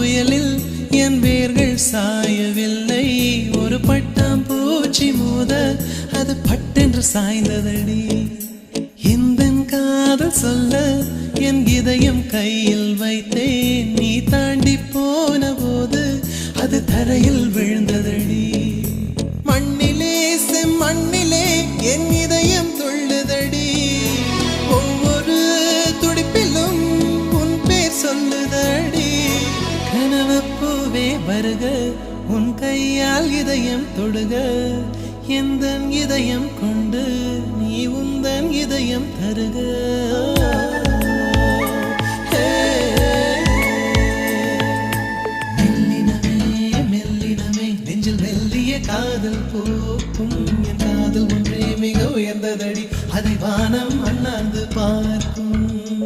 புயலில் என் வேர்கள் சாயவில்லை. ஒரு பட்டாம்பூச்சி மோத அது பட்டென்று சாய்ந்ததடி. இந்த காதல் சொல்ல என் இதயம் கையில் வைத்தேன். நீ தாண்டி போன போது அது தரையில் விழுந்ததடி. மண்ணிலே செம்மண்ணிலே என் இதயம் துள்ளுதடி. ஒவ்வொரு துடிப்பிலும் உன் பேர் சொல்லுதடி. கனவு பூவே வருக, உன் கையால் இதயம் தொடுக. எந்தன் இதயம் கொண்டு நீ உந்தன் இதயம் தருக.